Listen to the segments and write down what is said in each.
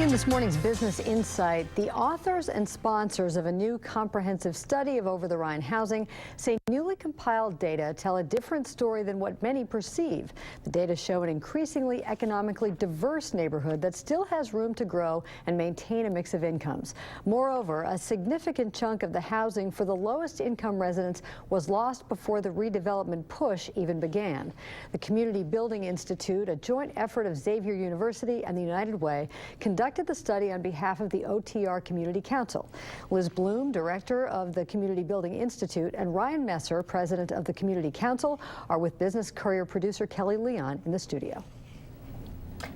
In this morning's Business Insight, the authors and sponsors of a new comprehensive study of over-the-Rhine housing say newly compiled data tell a different story than what many perceive. The data show an increasingly economically diverse neighborhood that still has room to grow and maintain a mix of incomes. Moreover, a significant chunk of the housing for the lowest income residents was lost before the redevelopment push even began. The Community Building Institute, a joint effort of Xavier University and the United Way, conducted the study on behalf of the OTR Community Council. Liz Bloom, director of the Community Building Institute, and Ryan Messer, president of the Community Council, are with Business Courier producer Kelly Leon in the studio.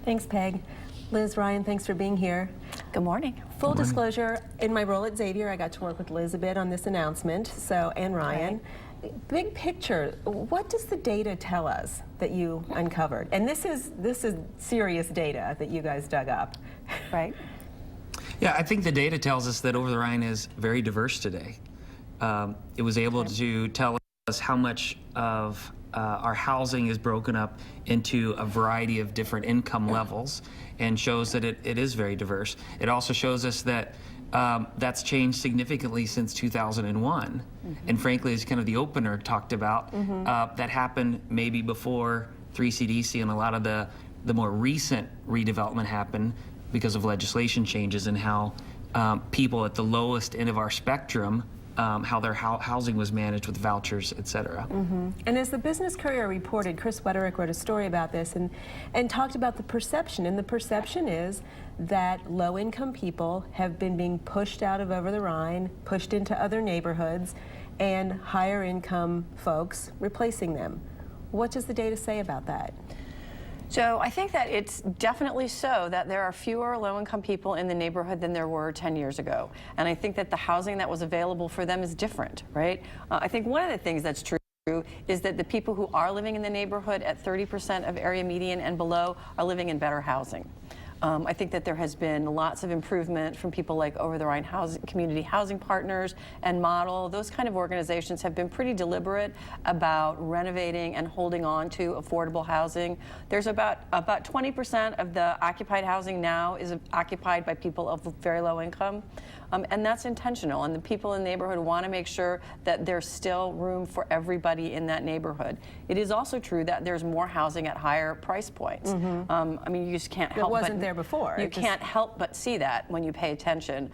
Thanks, Peg. Liz, Ryan, thanks for being here. Good morning. Full disclosure, in my role at Xavier, I got to work with Liz a bit on this announcement, and Ryan. Okay. Big picture, what does the data tell us that you uncovered? And this is serious data that you guys dug up, right? Yeah, I think the data tells us that over the Rhine is very diverse today. It was able to tell us how much of our housing is broken up into a variety of different income levels, and shows that it is very diverse. It also shows us that that's changed significantly since 2001. And frankly, as kind of the opener talked about, that happened maybe before 3CDC, and a lot of the more recent redevelopment happened because of legislation changes and how people at the lowest end of our spectrum, how their housing was managed with vouchers, et cetera. And as the Business Courier reported, Chris Wetterick wrote a story about this and talked about the perception. And the perception is that low-income people have been being pushed out of over the Rhine, pushed into other neighborhoods, and higher-income folks replacing them. What does the data say about that? So I think that it's definitely so that there are fewer low-income people in the neighborhood than there were 10 years ago. And I think that the housing that was available for them is different, right? I think one of the things that's true is that the people who are living in the neighborhood at 30% of area median and below are living in better housing. I think that there has been lots of improvement from people like Over the Rhine Community Housing Partners and Model. Those kind of organizations have been pretty deliberate about renovating and holding on to affordable housing. There's about 20% of the occupied housing now is occupied by people of very low income. And that's intentional, and the people in the neighborhood want to make sure that there's still room for everybody in that neighborhood. It is also true that there's more housing at higher price points. I mean, you just can't help it wasn't there before. You can't help but see that when you pay attention.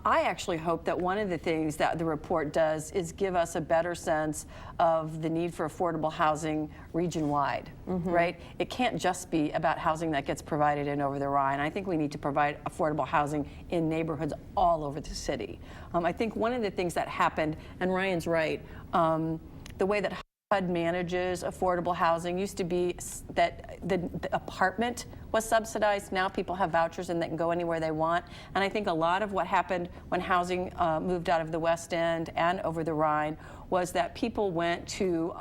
I actually hope that one of the things that the report does is give us a better sense of the need for affordable housing region-wide, right? It can't just be about housing that gets provided in over the Rhine. I think we need to provide affordable housing in neighborhoods all over the city. I think one of the things that happened, and Ryan's right, the way that HUD manages affordable housing used to be that the apartment was subsidized. Now people have vouchers and they can go anywhere they want. And I think a lot of what happened when housing moved out of the West End and over the Rhine was that people went to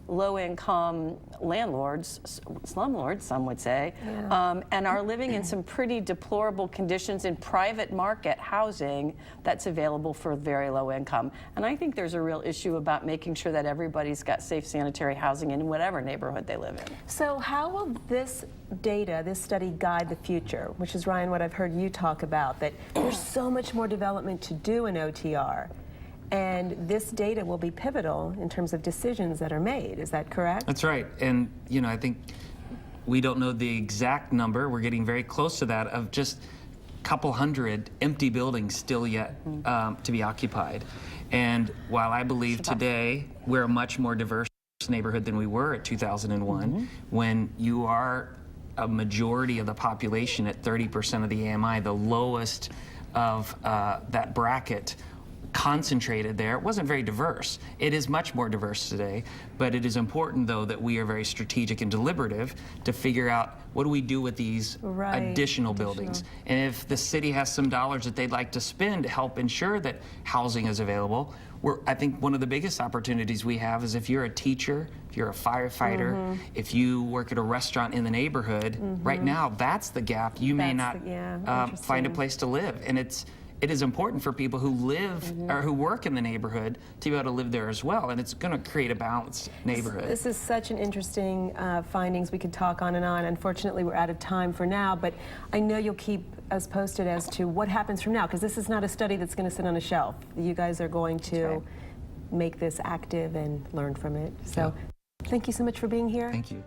low-income landlords, slumlords, some would say, and are living in some pretty deplorable conditions in private market housing that's available for very low income. And I think there's a real issue about making sure that everybody's got safe sanitary housing in whatever neighborhood they live in. So how will this data, this study, guide the future, which is, Ryan, what I've heard you talk about, that there's so much more development to do in OTR? And this data will be pivotal in terms of decisions that are made. Is that correct? That's right. And, you know, I think we don't know the exact number. We're getting very close to that, of just a couple hundred empty buildings still yet to be occupied. And while I believe today we're a much more diverse neighborhood than we were at 2001, when you are a majority of the population at 30% of the AMI, the lowest of that bracket, concentrated there. It wasn't very diverse. It is much more diverse today, but it is important, though, that we are very strategic and deliberative to figure out what do we do with these additional buildings. And if the city has some dollars that they'd like to spend to help ensure that housing is available, I think one of the biggest opportunities we have is if you're a teacher, if you're a firefighter, if you work at a restaurant in the neighborhood, right now that's the gap. You may not find a place to live, and it is important for people who live or who work in the neighborhood to be able to live there as well, and it's going to create a balanced neighborhood. This is such an interesting findings. We could talk on and on. Unfortunately, we're out of time for now, but I know you'll keep us posted as to what happens from now, because this is not a study that's going to sit on a shelf. You guys are going to make this active and learn from it. So thank you so much for being here. Thank you.